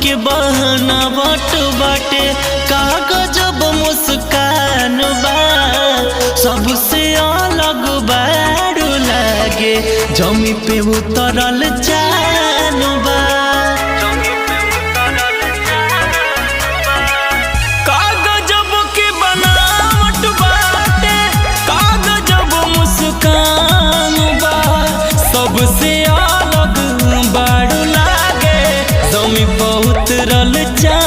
के बहाना बाटे कागज मुस्कान बा सबसे अलग बारू लागे जमी पे उतरल जान बा। कागज के बनावट बाटे कागज मुस्कान बा सबसे अलग बारू लागे जमी पे उतरल जान